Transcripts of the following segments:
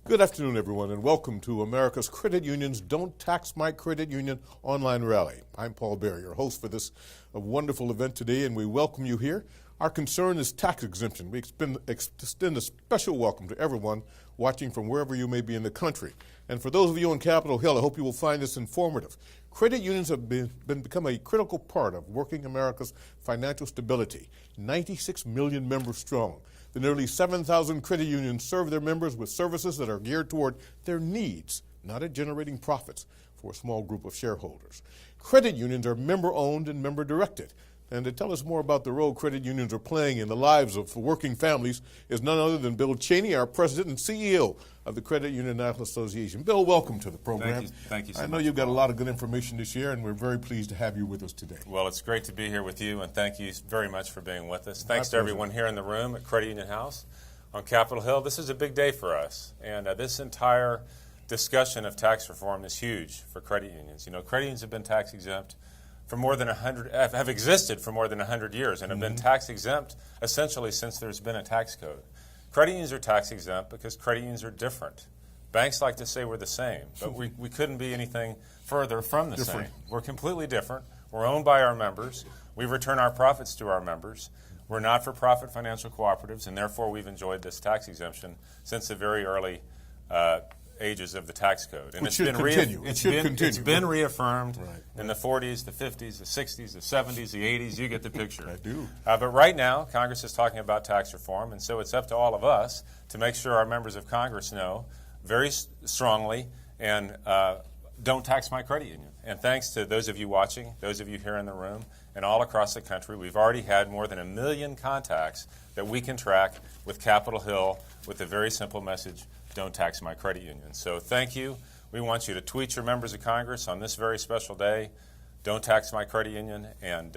Good afternoon, everyone, and welcome to America's Credit Union's Don't Tax My Credit Union online rally. I'm Paul Berry, your host for this wonderful event today, and we welcome you here. Our concern is tax exemption. We extend a special welcome to everyone watching from wherever you may be in the country. And for those of you on Capitol Hill, I hope you will find this informative. Credit unions have become a critical part of working America's financial stability. 96 million members strong. The nearly 7,000 credit unions serve their members with services that are geared toward their needs, not at generating profits for a small group of shareholders. Credit unions are member-owned and member-directed. And to tell us more about the role credit unions are playing in the lives of working families is none other than Bill Cheney, our president and CEO of the Credit Union National Association. Bill, welcome to the program. Thank you so much. I know you've got a lot of good information to share, and we're very pleased to have you with us today. Well, it's great to be here with you, and thank you very much for being with us. Thanks to everyone here in the room at Credit Union House on Capitol Hill. This is a big day for us, and this entire discussion of tax reform is huge for credit unions. You know, credit unions have been tax exempt for more than 100, have existed for more than 100 years and have been tax exempt essentially since there's been a tax code. Credit unions are tax exempt because credit unions are different. Banks like to say we're the same, but we couldn't be anything further from the same. We're completely different. We're owned by our members. We return our profits to our members. We're not-for-profit financial cooperatives, and therefore we've enjoyed this tax exemption since the very early ages of the tax code. And It's been reaffirmed in the 40s, the 50s, the 60s, the 70s, the 80s. You get the picture. I do. But right now, Congress is talking about tax reform, and so it's up to all of us to make sure our members of Congress know very strongly and don't tax my credit union. And thanks to those of you watching, those of you here in the room, and all across the country, we've already had more than 1 million contacts that we can track with Capitol Hill with a very simple message: don't tax my credit union. So thank you. We want you to tweet your members of Congress on this very special day. Don't tax my credit union. And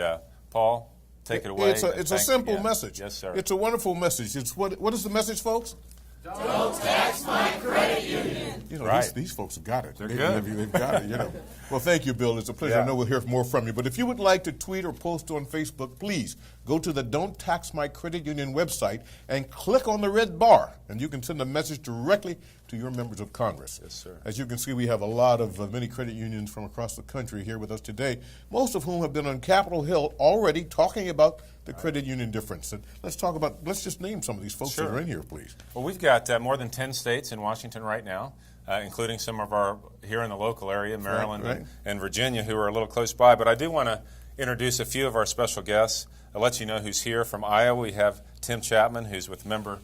Paul, take it away. It's a simple message. Yes, sir. It's a wonderful message. It's what is the message, folks? Don't tax my credit union. You know, Right. these folks have got it. They're good. They've got it, you know. Well, thank you, Bill. It's a pleasure. Yeah. I know we'll hear more from you. But if you would like to tweet or post on Facebook, please go to the Don't Tax My Credit Union website and click on the red bar, and you can send a message directly to your members of Congress. Yes, sir. As you can see, we have a lot of many credit unions from across the country here with us today, most of whom have been on Capitol Hill already talking about the credit union difference. And let's just name some of these folks that are in here, please. Well, we've got more than 10 states in Washington right now, including some of our here in the local area, Maryland and Virginia, who are a little close by. But I do want to introduce a few of our special guests. I'll let you know who's here. From Iowa, we have Tim Chapman, who's with Member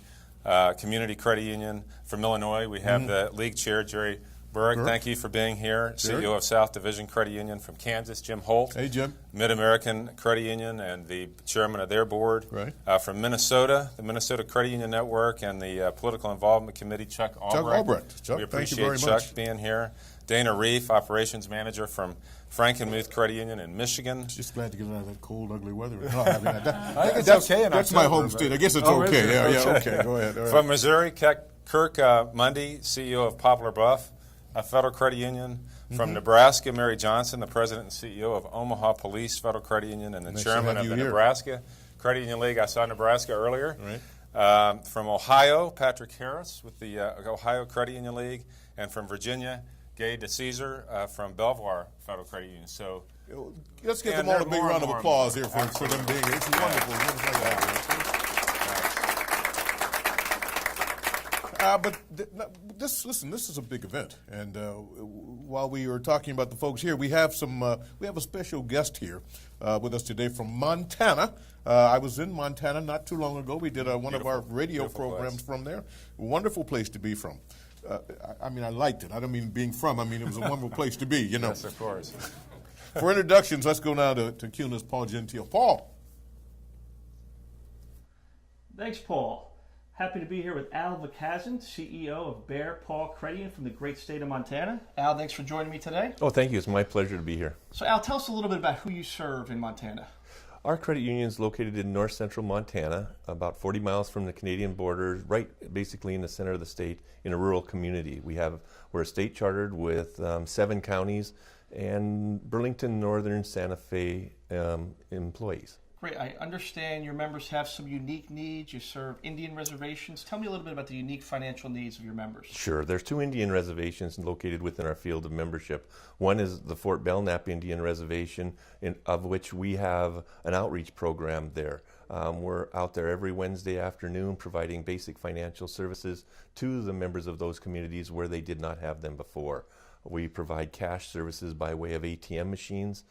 Community Credit Union. From Illinois, we have the League Chair, Jerry Burrick. Thank you for being here. CEO of South Division Credit Union. From Kansas, Jim Holt. Hey, Jim. Mid-American Credit Union and the chairman of their board. Right. From Minnesota, the Minnesota Credit Union Network and the Political Involvement Committee, Chuck Albrecht. Chuck, we appreciate thank you very Chuck much. being here. Dana Reef, Operations Manager from Frankenmuth Credit Union in Michigan. Just glad to get out of that cold, ugly weather. I think it's okay in That's my October, home state. I guess it's Oh, okay. is it? Yeah, okay. Go ahead. All right. From Missouri, Kirk Mundy, CEO of Poplar Bluff, a Federal Credit Union. From Nebraska, Mary Johnson, the President and CEO of Omaha Police Federal Credit Union and the Nice to Chairman have of you the here. Nebraska Credit Union League. I saw Nebraska earlier. Right. From Ohio, Patrick Harris with the Ohio Credit Union League. And from Virginia, Gay DeCesar from Belvoir Federal Credit Union. So let's give them all a big round of applause here for them being here. It's wonderful. But this is a big event, and while we are talking about the folks here, we have a special guest here with us today from Montana. I was in Montana not too long ago. We did one of our radio programs from there. Wonderful place to be from. I mean, I liked it. I don't mean being from. I mean, it was a wonderful place to be. You know. Yes, of course. For introductions, let's go now to CUNA's Paul Gentile. Paul. Thanks, Paul. Happy to be here with Al Vakazin, CEO of Bear Paw Credit Union from the great state of Montana. Al, thanks for joining me today. Oh, thank you. It's my pleasure to be here. So, Al, tell us a little bit about who you serve in Montana. Our credit union is located in north central Montana, about 40 miles from the Canadian border, right basically in the center of the state in a rural community. We're a state chartered with 7 counties and Burlington, Northern Santa Fe employees. Great. I understand your members have some unique needs. You serve Indian reservations. Tell me a little bit about the unique financial needs of your members. Sure. There's 2 Indian reservations located within our field of membership. One is the Fort Belknap Indian Reservation, of which we have an outreach program there. We're out there every Wednesday afternoon providing basic financial services to the members of those communities where they did not have them before. We provide cash services by way of ATM machines.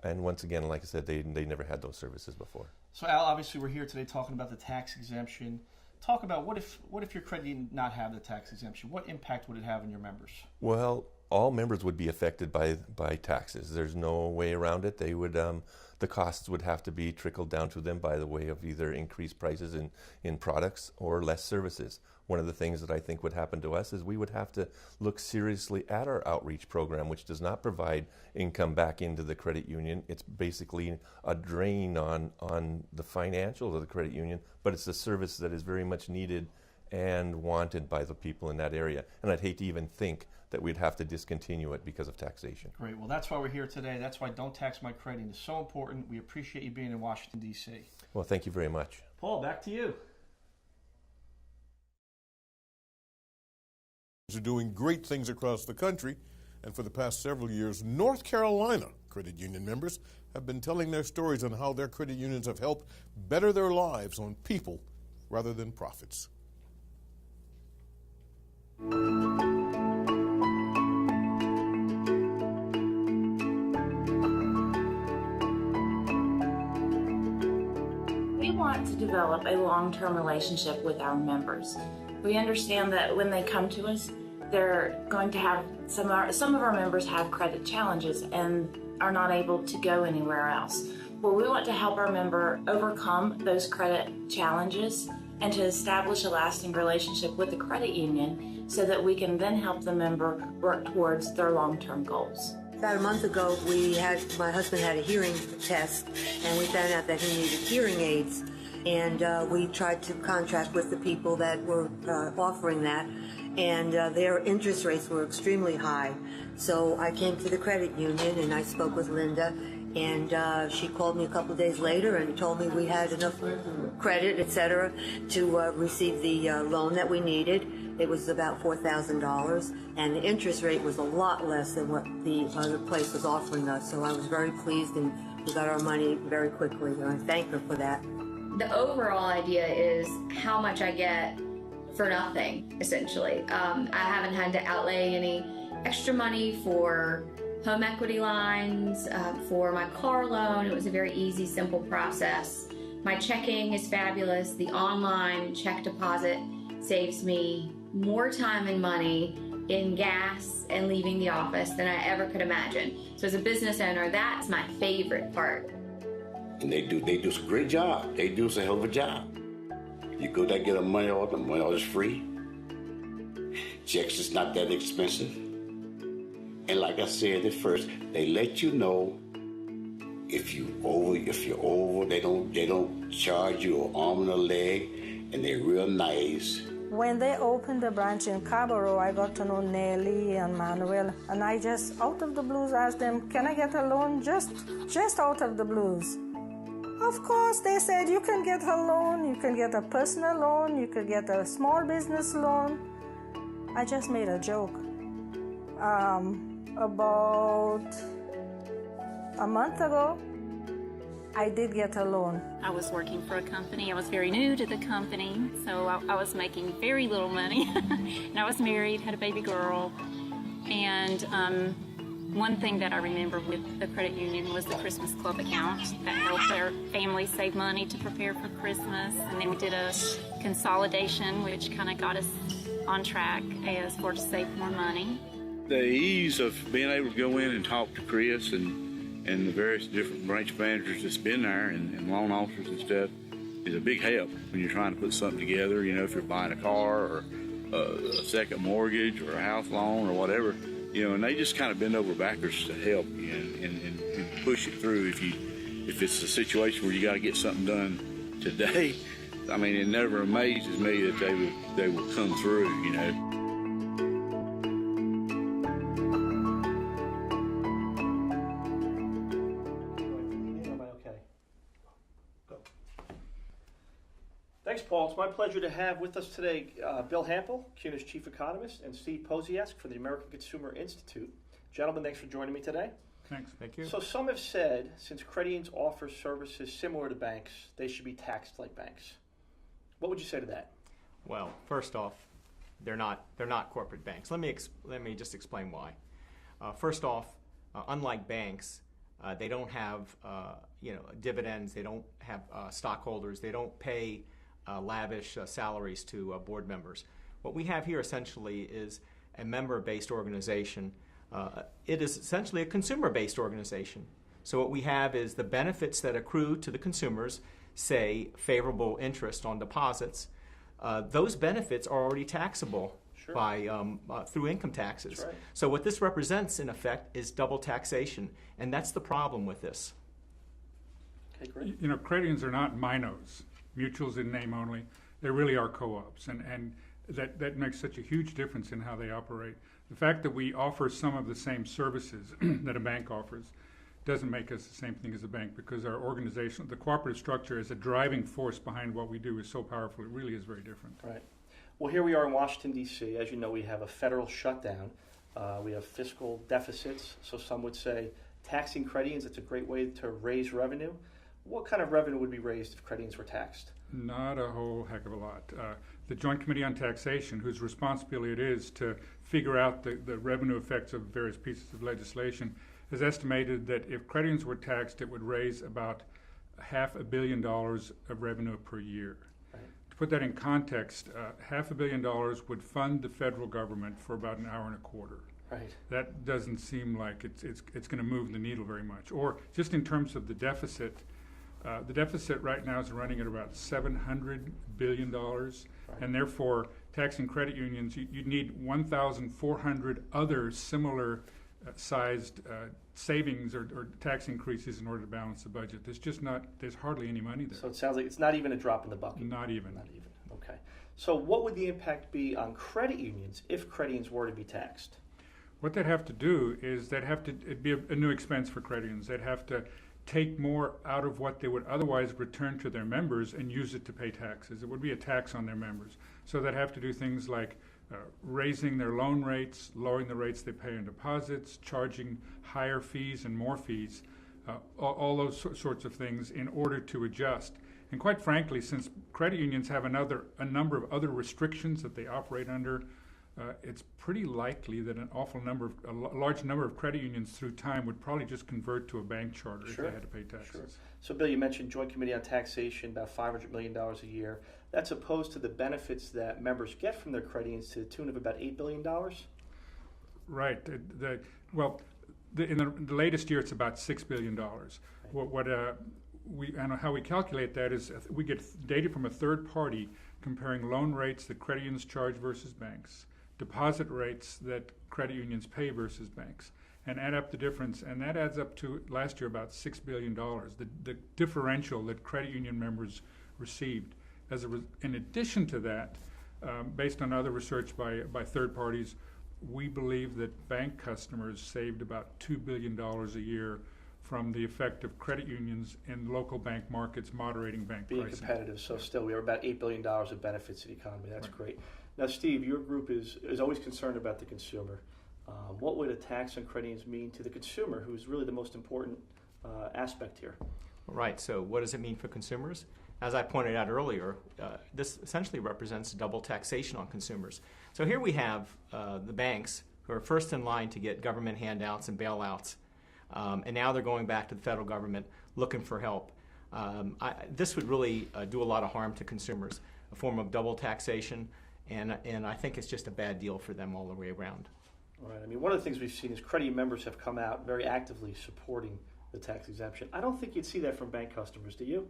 And once again, like I said, they never had those services before. So Al, obviously we're here today talking about the tax exemption. Talk about what if your credit union did not have the tax exemption? What impact would it have on your members? Well, all members would be affected by taxes. There's no way around it. They would the costs would have to be trickled down to them by the way of either increased prices in products or less services. One of the things that I think would happen to us is we would have to look seriously at our outreach program, which does not provide income back into the credit union. It's basically a drain on the financials of the credit union, but it's a service that is very much needed and wanted by the people in that area. And I'd hate to even think that we'd have to discontinue it because of taxation. Great. Well, that's why we're here today. That's why Don't Tax My Credit is so important. We appreciate you being in Washington, D.C. Well, thank you very much. Paul, back to you. Are doing great things across the country, and for the past several years, North Carolina credit union members have been telling their stories on how their credit unions have helped better their lives on people rather than profits. We want to develop a long-term relationship with our members. We understand that when they come to us, they're going to have some of our members have credit challenges and are not able to go anywhere else. Well, we want to help our member overcome those credit challenges and to establish a lasting relationship with the credit union so that we can then help the member work towards their long-term goals. About a month ago, my husband had a hearing test, and we found out that he needed hearing aids. And we tried to contract with the people that were offering that, and their interest rates were extremely high. So I came to the credit union and I spoke with Linda, and she called me a couple of days later and told me we had enough credit, etc., to receive the loan that we needed. It was about $4,000, and the interest rate was a lot less than what the other place was offering us. So I was very pleased, and we got our money very quickly, and I thank her for that. The overall idea is how much I get for nothing, essentially. I haven't had to outlay any extra money for home equity lines, for my car loan. It was a very easy, simple process. My checking is fabulous. The online check deposit saves me more time and money in gas and leaving the office than I ever could imagine. So as a business owner, that's my favorite part. And they do a great job. They do a hell of a job. You go there, get a money order, the money order is free. Checks is not that expensive. And like I said at first, they let you know if you're over, they don't charge you an arm and a leg, and they're real nice. When they opened the branch in Cabarro, I got to know Nelly and Manuel, and I just, out of the blues, asked them, can I get a loan just out of the blues? Of course, they said, you can get a loan, you can get a personal loan, you can get a small business loan. I just made a joke. About a month ago, I did get a loan. I was working for a company. I was very new to the company, so I was making very little money. And I was married, had a baby girl. And one thing that I remember with the credit union was the Christmas Club account that helped our family save money to prepare for Christmas. And then we did a consolidation, which kind of got us on track as for to save more money. The ease of being able to go in and talk to Chris and the various different branch managers that's been there and loan officers and stuff is a big help when you're trying to put something together, you know, if you're buying a car or a second mortgage or a house loan or whatever, you know, and they just kind of bend over backwards to help you and push it through if it's a situation where you got to get something done today. I mean, it never amazes me that they would come through, you know. Paul. It's my pleasure to have with us today Bill Hampel, CUNA's chief economist, and Steve Poziesk from the American Consumer Institute. Gentlemen, thanks for joining me today. Thanks. Thank you. So some have said, since credit unions offer services similar to banks, they should be taxed like banks. What would you say to that? Well, first off, they're not corporate banks. Let me just explain why. First off, unlike banks, they don't have dividends. They don't have stockholders. They don't pay lavish salaries to board members. What we have here essentially is a member-based organization. It is essentially a consumer-based organization. So what we have is the benefits that accrue to the consumers, say favorable interest on deposits. Those benefits are already taxable by through income taxes. Right. So what this represents, in effect, is double taxation, and that's the problem with this. Okay, great. You know, credit unions are not MINOs, mutuals in name only. They really are co-ops, and that makes such a huge difference in how they operate. The fact that we offer some of the same services that a bank offers doesn't make us the same thing as a bank, because our organization, the cooperative structure as a driving force behind what we do is so powerful. It really is very different. Right. Well, here we are in Washington, D.C. As you know, we have a federal shutdown. We have fiscal deficits. So some would say taxing credit unions, it's a great way to raise revenue. What kind of revenue would be raised if credit unions were taxed? Not a whole heck of a lot. The Joint Committee on Taxation, whose responsibility it is to figure out the revenue effects of various pieces of legislation, has estimated that if credit unions were taxed, it would raise about $500 million of revenue per year. Right. To put that in context, $500 million would fund the federal government for about an hour and a quarter. Right. That doesn't seem like it's going to move the needle very much. Or just in terms of the deficit right now is running at about $700 billion, and therefore taxing credit unions, you need 1,400 other similar sized savings or tax increases in order to balance the budget. There's hardly any money there. So it sounds like it's not even a drop in the bucket. Not even. Okay. So what would the impact be on credit unions if credit unions were to be taxed? What they'd have to do is it'd be a new expense for credit unions. They'd have to take more out of what they would otherwise return to their members and use it to pay taxes. It would be a tax on their members. So they'd have to do things like raising their loan rates, lowering the rates they pay on deposits, charging higher fees and more fees, all those sorts of things in order to adjust. And quite frankly, since credit unions have a number of other restrictions that they operate under, it's pretty likely that a large number of credit unions through time would probably just convert to a bank charter if they had to pay taxes. Sure. So, Bill, you mentioned Joint Committee on Taxation, about $500 million a year. That's opposed to the benefits that members get from their credit unions to the tune of about $8 billion? Right. In the latest year, it's about $6 billion. Right. How we calculate that is we get data from a third party comparing loan rates that credit unions charge versus banks, deposit rates that credit unions pay versus banks, and add up the difference. And that adds up to, last year, about $6 billion, the differential that credit union members received. In addition to that, based on other research by third parties, we believe that bank customers saved about $2 billion a year from the effect of credit unions in local bank markets moderating bank being pricing. Competitive. So still, we have about $8 billion of benefits to the economy. That's great. Now, Steve, your group is always concerned about the consumer. What would a tax on credit unions mean to the consumer, who's really the most important aspect here? Right. So what does it mean for consumers? As I pointed out earlier, this essentially represents double taxation on consumers. So here we have the banks who are first in line to get government handouts and bailouts, and now they're going back to the federal government looking for help. This would really do a lot of harm to consumers, a form of double taxation, and I think it's just a bad deal for them all the way around. All right. I mean, one of the things we've seen is credit union members have come out very actively supporting the tax exemption. I don't think you'd see that from bank customers, do you?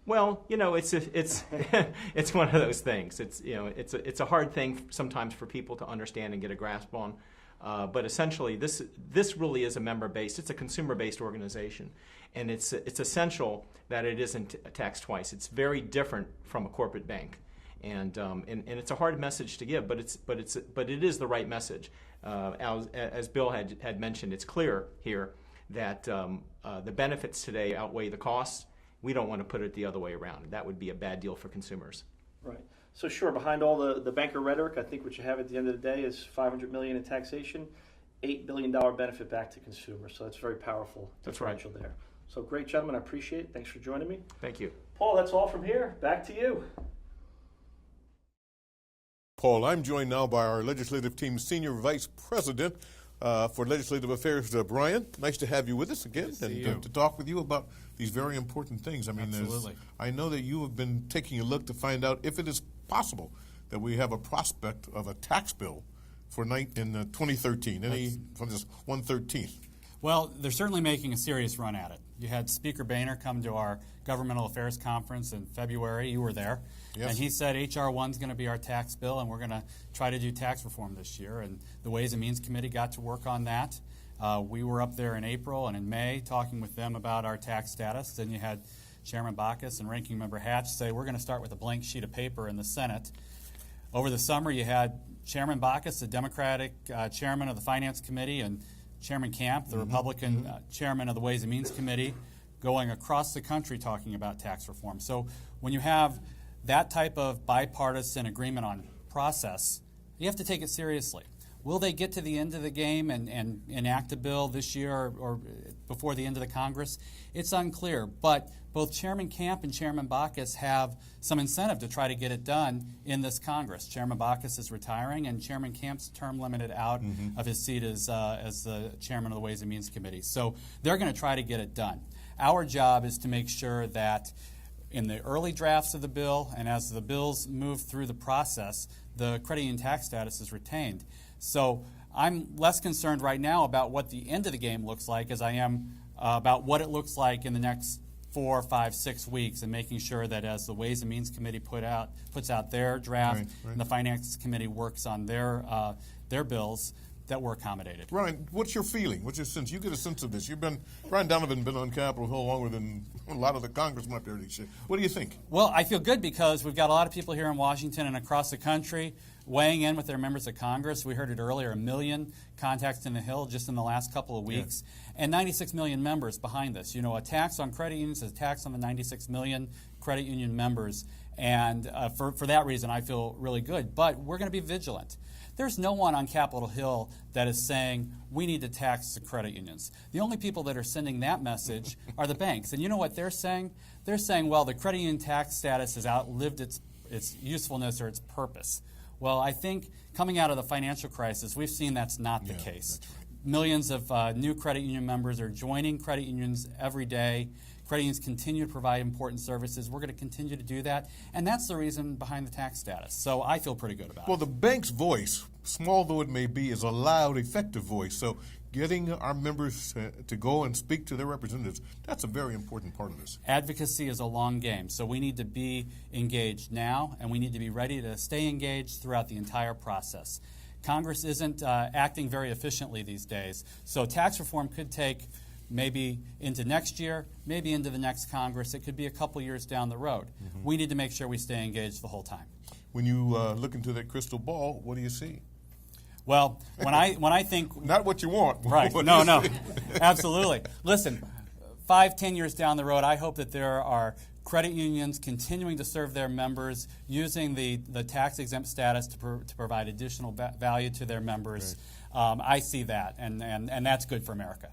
Well, it's it's one of those things. It's a hard thing sometimes for people to understand and get a grasp on. But essentially, this really is a member-based. It's a consumer-based organization, and it's essential that it isn't taxed twice. It's very different from a corporate bank, and it's a hard message to give, but it is the right message. As Bill had mentioned, it's clear here that the benefits today outweigh the costs. We don't want to put it the other way around. That would be a bad deal for consumers. Right. So sure, behind all the banker rhetoric, I think what you have at the end of the day is $500 million in taxation, $8 billion benefit back to consumers. So that's very powerful differential there. So great, gentlemen. I appreciate it. Thanks for joining me. Thank you. Paul, that's all from here. Back to you. Paul, I'm joined now by our legislative team's Senior Vice President for Legislative Affairs, Brian. Nice to have you with us again and to talk with you about these very important things. I mean, I know that you have been taking a look to find out if it is possible that we have a prospect of a tax bill for in 2013, from this 113th. Well, they're certainly making a serious run at it. You had Speaker Boehner come to our Governmental Affairs Conference in February. You were there. Yes. And he said H.R. 1 is going to be our tax bill, and we're going to try to do tax reform this year. And the Ways and Means Committee got to work on that. We were up there in April and in May talking with them about our tax status. Then you had Chairman Baucus and Ranking Member Hatch say we're going to start with a blank sheet of paper in the Senate. Over the summer, you had Chairman Baucus, the Democratic chairman of the Finance Committee, and Chairman Camp, the Republican chairman of the Ways and Means Committee, going across the country talking about tax reform. So when you have that type of bipartisan agreement on process, you have to take it seriously. Will they get to the end of the game and enact a bill this year or before the end of the Congress? It's unclear, but both Chairman Camp and Chairman Baucus have some incentive to try to get it done in this Congress. Chairman Baucus is retiring, and Chairman Camp's term limited out of his seat as the chairman of the Ways and Means Committee. So they're going to try to get it done. Our job is to make sure that in the early drafts of the bill and as the bills move through the process, the credit union tax status is retained. So I'm less concerned right now about what the end of the game looks like as I am about what it looks like in the next 4, 5, 6 weeks, and making sure that as the Ways and Means Committee puts out their draft and the Finance Committee works on their bills, that we're accommodated. Ryan, what's your feeling? What's your sense? You get a sense of this. Brian Donovan been on Capitol Hill longer than a lot of the congressmen up there this year. What do you think? Well, I feel good because we've got a lot of people here in Washington and across the country weighing in with their members of Congress. We heard it earlier, 1 million contacts in the Hill just in the last couple of weeks, and 96 million members behind this. You know, a tax on credit unions is a tax on the 96 million credit union members, and for that reason, I feel really good. But we're going to be vigilant. There's no one on Capitol Hill that is saying we need to tax the credit unions. The only people that are sending that message are the banks. And you know what they're saying? They're saying, well, the credit union tax status has outlived its usefulness or its purpose. Well, I think coming out of the financial crisis, we've seen that's not the case. That's right. Millions of new credit union members are joining credit unions every day. Credit unions continue to provide important services. We're going to continue to do that, and that's the reason behind the tax status. So I feel pretty good about it. Well, the bank's voice, small though it may be, is a loud, effective voice. So getting our members to go and speak to their representatives, that's a very important part of this. Advocacy is a long game, so we need to be engaged now, and we need to be ready to stay engaged throughout the entire process. Congress isn't acting very efficiently these days, so tax reform could take maybe into next year, maybe into the next Congress. It could be a couple years down the road. We need to make sure we stay engaged the whole time. When you look into that crystal ball, what do you see? Well, when I think... Not what you want. Right. No. Absolutely. Listen, 5, 10 years down the road, I hope that there are credit unions continuing to serve their members using the tax-exempt status to provide additional value to their members. Right. I see that, and that's good for America.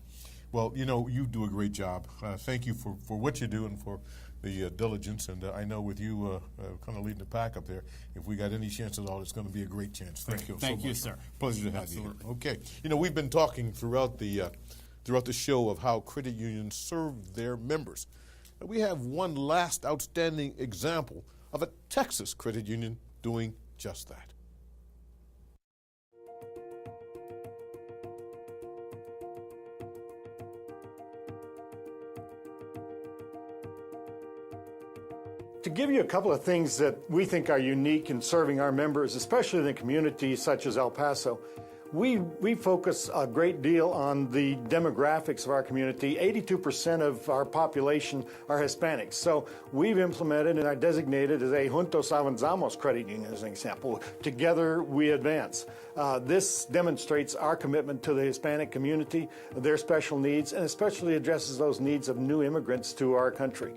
Well, you know, you do a great job. Thank you for what you do and for the diligence. And I know with you kind of leading the pack up there, if we got any chance at all, it's going to be a great chance. Thank you so much. Thank you, sir. Pleasure to have you here. Okay. You know, we've been talking throughout the show of how credit unions serve their members. And we have one last outstanding example of a Texas credit union doing just that. To give you a couple of things that we think are unique in serving our members, especially in the communities such as El Paso, we focus a great deal on the demographics of our community. 82% of our population are Hispanics. So we've implemented and are designated as a Juntos Avanzamos credit union, as an example. Together we advance. This demonstrates our commitment to the Hispanic community, their special needs, and especially addresses those needs of new immigrants to our country.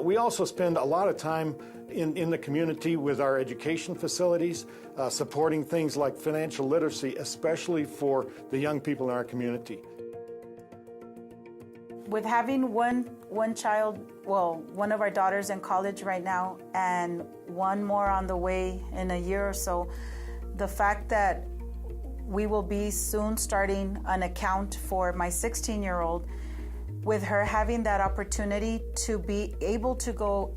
We also spend a lot of time in the community with our education facilities, supporting things like financial literacy, especially for the young people in our community. With having one child, well, one of our daughters in college right now, and one more on the way in a year or so, the fact that we will be soon starting an account for my 16-year-old, with her having that opportunity to be able to go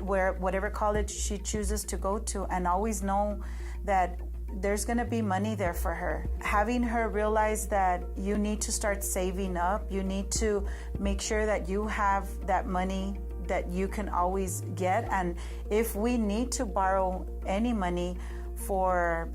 whatever college she chooses to go to, and always know that there's going to be money there for her. Having her realize that you need to start saving up, you need to make sure that you have that money that you can always get, and if we need to borrow any money for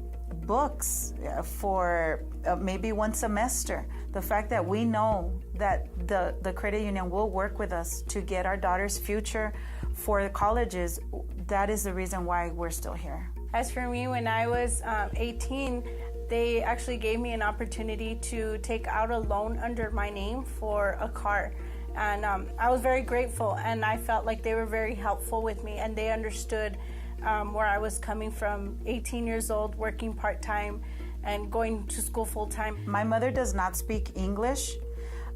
books, for maybe one semester, the fact that we know that the credit union will work with us to get our daughter's future for the colleges, that is the reason why we're still here. As for me, when I was 18, they actually gave me an opportunity to take out a loan under my name for a car. And I was very grateful, and I felt like they were very helpful with me, and they understood where I was coming from, 18 years old, working part-time, and going to school full-time. My mother does not speak English,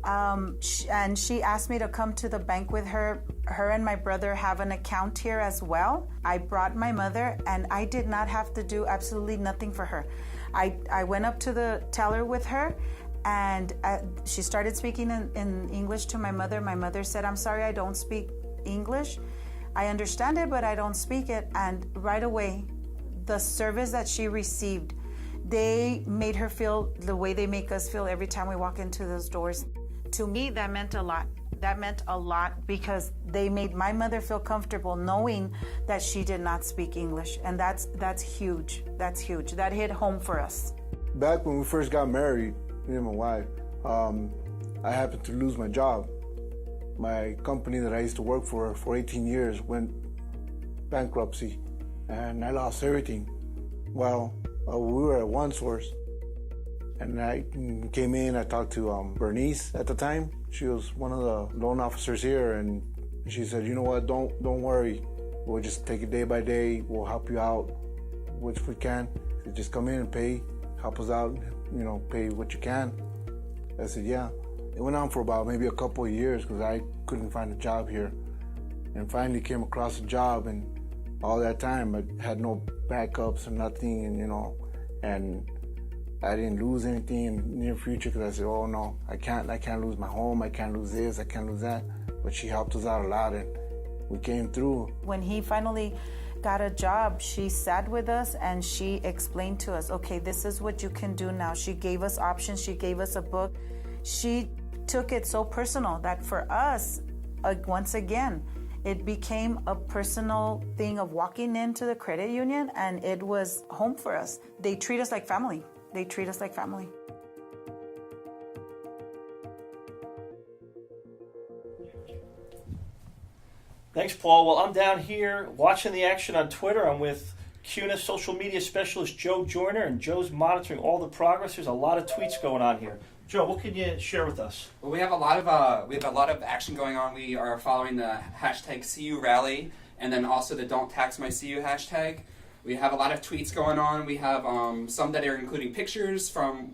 and she asked me to come to the bank with her. Her and my brother have an account here as well. I brought my mother, and I did not have to do absolutely nothing for her. I went up to the teller with her, and she started speaking in English to my mother. My mother said, "I'm sorry, I don't speak English. I understand it, but I don't speak it." And right away, the service that she received, they made her feel the way they make us feel every time we walk into those doors. To me, that meant a lot. That meant a lot because they made my mother feel comfortable knowing that she did not speak English. And that's huge. That's huge. That hit home for us. Back when we first got married, me and my wife, I happened to lose my job. My company that I used to work for 18 years went bankruptcy, and I lost everything. Well, we were at OneSource, and I came in. I talked to Bernice at the time. She was one of the loan officers here, and she said, "You know what? Don't worry. We'll just take it day by day. We'll help you out, which we can. So just come in and pay, help us out. Pay what you can." I said, "Yeah." It went on for about maybe a couple of years because I couldn't find a job here, and finally came across a job, and all that time I had no backups or nothing, and I didn't lose anything in the near future because I said, "Oh no, I can't lose my home, I can't lose this, I can't lose that." But she helped us out a lot, and we came through. When he finally got a job, she sat with us and she explained to us, "Okay, this is what you can do now." She gave us options, she gave us a book. She took it so personal that for us, once again, it became a personal thing of walking into the credit union, and it was home for us. They treat us like family. They treat us like family. Thanks, Paul. Well, I'm down here watching the action on Twitter. I'm with CUNA social media specialist Joe Joyner, and Joe's monitoring all the progress. There's a lot of tweets going on here. Joe, what can you share with us? Well, we have a lot of action going on. We are following the hashtag CU rally, and then also the Don't Tax My CU hashtag. We have a lot of tweets going on. We have some that are including pictures from,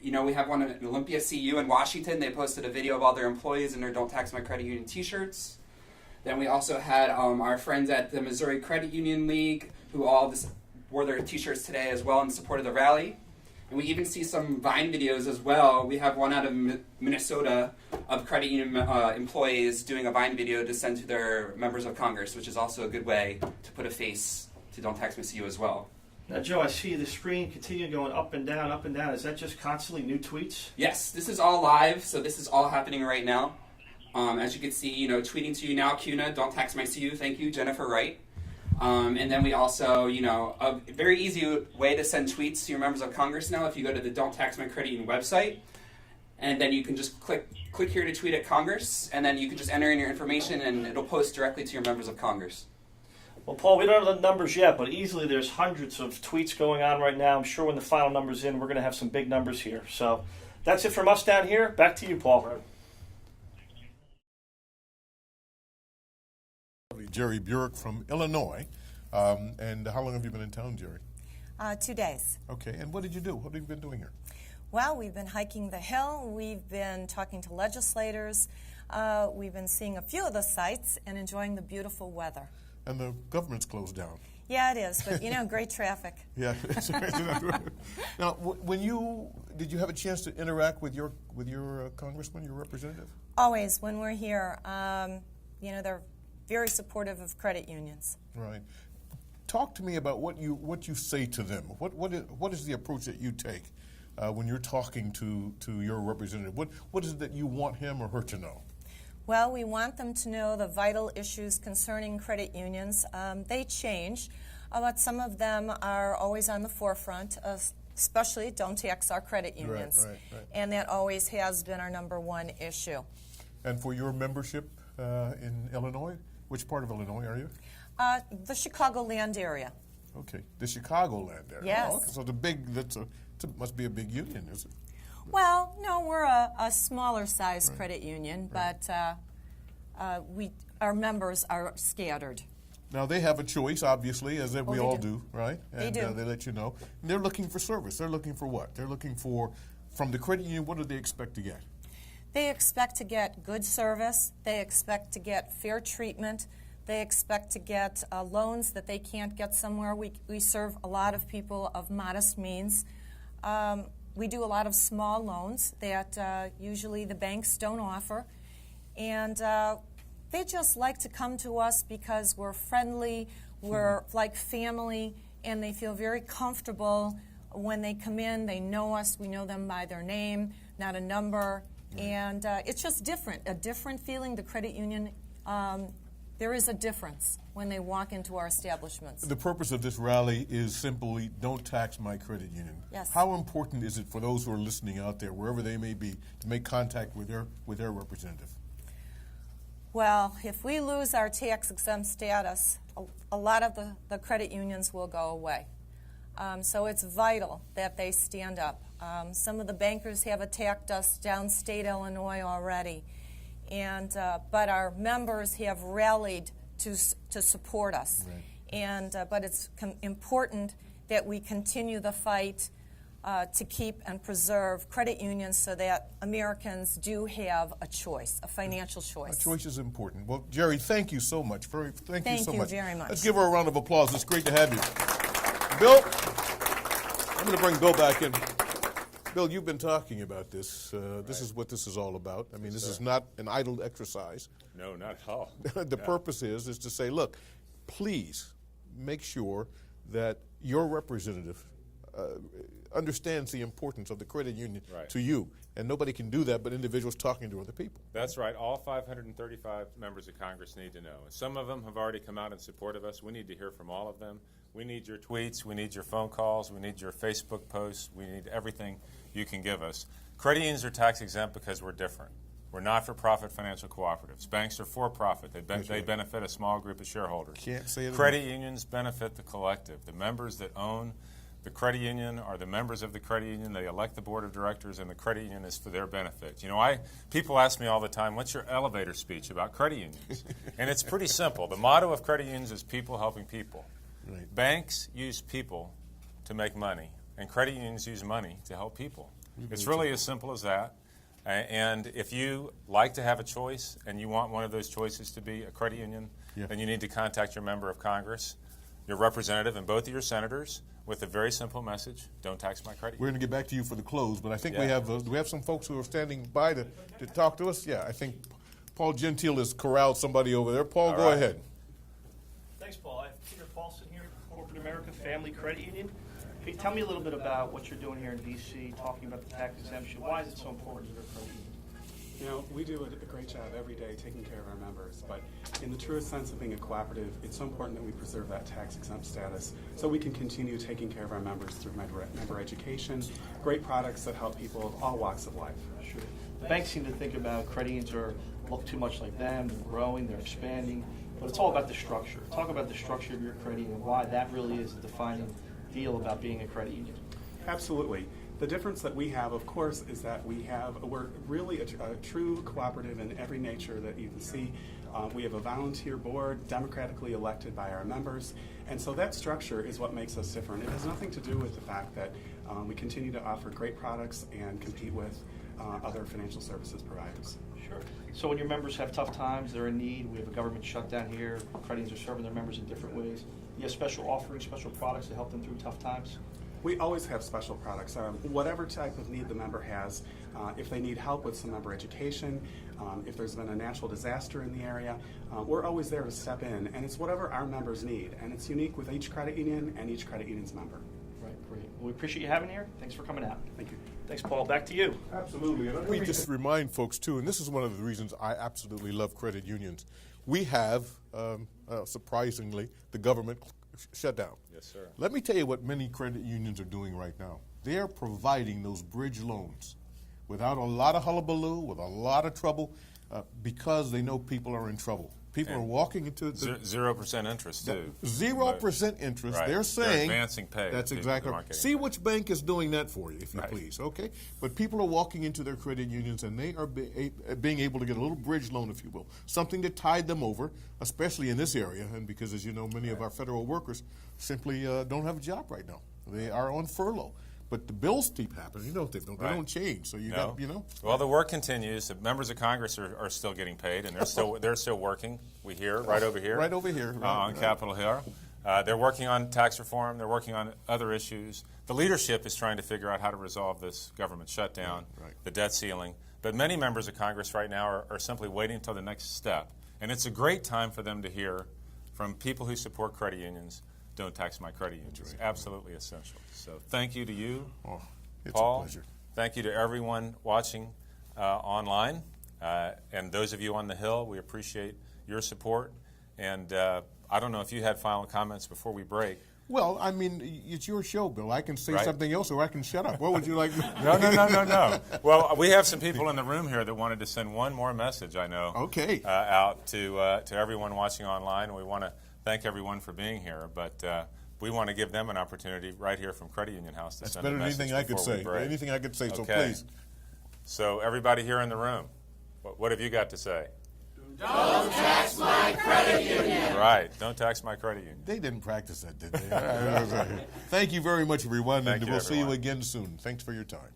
we have one at Olympia CU in Washington. They posted a video of all their employees in their Don't Tax My Credit Union t-shirts. Then we also had our friends at the Missouri Credit Union League who all wore their t-shirts today as well in support of the rally. And we even see some Vine videos as well. We have one out of Minnesota of credit union employees doing a Vine video to send to their members of Congress, which is also a good way to put a face to Don't Tax My CU as well. Now, Joe, I see the screen continue going up and down, up and down. Is that just constantly new tweets? Yes, this is all live, so this is all happening right now. As you can see, tweeting to you now, CUNA, Don't Tax My CU. Thank you, Jennifer Wright. And then we also, a very easy way to send tweets to your members of Congress now, if you go to the Don't Tax My Credit Union website, and then you can just click here to tweet at Congress, and then you can just enter in your information, and it'll post directly to your members of Congress. Well, Paul, we don't have the numbers yet, but easily there's hundreds of tweets going on right now. I'm sure when the final number's in, we're going to have some big numbers here. So that's it from us down here. Back to you, Paul. Jerry Burek from Illinois. And how long have you been in town, Jerry? 2 days. Okay, and what did you do? What have you been doing here? Well, we've been hiking the Hill. We've been talking to legislators. We've been seeing a few of the sites and enjoying the beautiful weather. And the government's closed down. Yeah, it is, but great traffic. Yeah. Now, did you have a chance to interact with your congressman, your representative? Always, when we're here, they're very supportive of credit unions. Right. Talk to me about what you say to them. What is the approach that you take when you're talking to your representative? What is it that you want him or her to know? Well, we want them to know the vital issues concerning credit unions. They change, but some of them are always on the forefront, especially don't tax our credit unions. Right. And that always has been our number one issue. And for your membership in Illinois, which part of Illinois are you? The Chicagoland area. Okay, the Chicagoland area. Yes. Oh, okay. So must be a big union, is it? Well, no, we're a smaller size credit union, but our members are scattered. Now, they have a choice, obviously, as we all do, right? They do. They let you know. And they're looking for service. They're looking for what? They're looking for, from the credit union, what do they expect to get? They expect to get good service. They expect to get fair treatment. They expect to get loans that they can't get somewhere. We serve a lot of people of modest means. We do a lot of small loans that usually the banks don't offer. And they just like to come to us because we're friendly, we're like family, and they feel very comfortable when they come in. They know us. We know them by their name, not a number. And it's just different, a different feeling. The credit union, there is a difference when they walk into our establishments. The purpose of this rally is simply don't tax my credit union. Yes. How important is it for those who are listening out there, wherever they may be, to make contact with their representative? Well, if we lose our tax-exempt status, a lot of the credit unions will go away. So it's vital that they stand up. Some of the bankers have attacked us downstate Illinois already, but our members have rallied to support us. Right. But it's important that we continue the fight to keep and preserve credit unions so that Americans do have a choice, a financial choice. A choice is important. Well, Jerry, thank you so much. Thank you so much. Very much. Let's give her a round of applause. It's great to have you. Bill, I'm going to bring Bill back in. Bill, you've been talking about this. This is what this is all about. I mean, this is not an idle exercise. No, not at all. The purpose is to say, look, please make sure that your representative understands the importance of the credit union to you. And nobody can do that but individuals talking to other people. That's right. All 535 members of Congress need to know. Some of them have already come out in support of us. We need to hear from all of them. We need your tweets. We need your phone calls. We need your Facebook posts. We need everything you can give us. Credit unions are tax exempt because we're different. We're not-for-profit financial cooperatives. Banks are for-profit. They benefit a small group of shareholders. Can't say it Credit unions benefit the collective. The members that own the credit union are the members of the credit union. They elect the board of directors, and the credit union is for their benefit. You know, people ask me all the time, what's your elevator speech about credit unions? And it's pretty simple. The motto of credit unions is people helping people. Right. Banks use people to make money, and credit unions use money to help people. It's really as simple as that. And if you like to have a choice and you want one of those choices to be a credit union, then you need to contact your member of Congress, your representative, and both of your senators with a very simple message: don't tax my credit union. We're going to get back to you for the close, but I think we have some folks who are standing by to talk to us. Yeah, I think Paul Gentile has corralled somebody over there. Paul, go ahead. Thanks, Paul. I have Peter Paulson here, Corporate America Family Credit Union. Can you tell me a little bit about what you're doing here in D.C., talking about the tax exemption? Why is it so important to your credit union? You know, we do a great job every day taking care of our members, but in the truest sense of being a cooperative, it's so important that we preserve that tax-exempt status so we can continue taking care of our members through member education, great products that help people of all walks of life. Sure. The banks seem to think about credit unions look too much like them, they're growing, they're expanding, but it's all about the structure. Talk about the structure of your credit union and why that really is a defining deal about being a credit union. Absolutely. The difference that we have, of course, is that we're really a true cooperative in every nature that you can see. We have a volunteer board democratically elected by our members, and so that structure is what makes us different. It has nothing to do with the fact that we continue to offer great products and compete with other financial services providers. Sure. So when your members have tough times, they're in need, we have a government shutdown here, credit unions are serving their members in different ways. You have special offerings, special products to help them through tough times? We always have special products. Whatever type of need the member has, if they need help with some member education, if there's been a natural disaster in the area, we're always there to step in, and it's whatever our members need, and it's unique with each credit union and each credit union's member. Right, great. Well, we appreciate you having here. Thanks for coming out. Thank you. Thanks, Paul. Back to you. Absolutely. And we just remind folks, too, and this is one of the reasons I absolutely love credit unions. We have, surprisingly, the government shut down. Yes, sir. Let me tell you what many credit unions are doing right now. They're providing those bridge loans without a lot of hullabaloo, with a lot of trouble, because they know people are in trouble. People are walking into the 0% interest too. 0% interest. Right. They're saying They're advancing pay. That's exactly right. See which bank is doing that for you, if you please. Okay, but people are walking into their credit unions and they are being able to get a little bridge loan, if you will, something to tide them over, especially in this area, and because, as you know, many of our federal workers simply don't have a job right now. They are on furlough. But the bills keep happening, don't they? They don't change. So you got, you know. Well, the work continues. The members of Congress are still getting paid, and they're still working. We hear right over here. Right over here. On Capitol Hill. They're working on tax reform. They're working on other issues. The leadership is trying to figure out how to resolve this government shutdown, the debt ceiling. But many members of Congress right now are simply waiting until the next step. And it's a great time for them to hear from people who support credit unions. Don't tax my credit unions. It's absolutely essential. So thank you to you, Paul. A pleasure. Thank you to everyone watching online. And those of you on the Hill, we appreciate your support. And I don't know if you had final comments before we break. Well, I mean, it's your show, Bill. I can say something else or I can shut up. What would you like? No. Well, we have some people in the room here that wanted to send one more message, I know, out to everyone watching online. We want to thank everyone for being here, but we want to give them an opportunity right here from Credit Union House to send a message. That's better than anything I could say. Anything I could say, so please. So everybody here in the room, what have you got to say? Don't tax my credit union. Right, don't tax my credit union. They didn't practice that, did they? Thank you very much, everyone, and we'll see you again soon. Thanks for your time.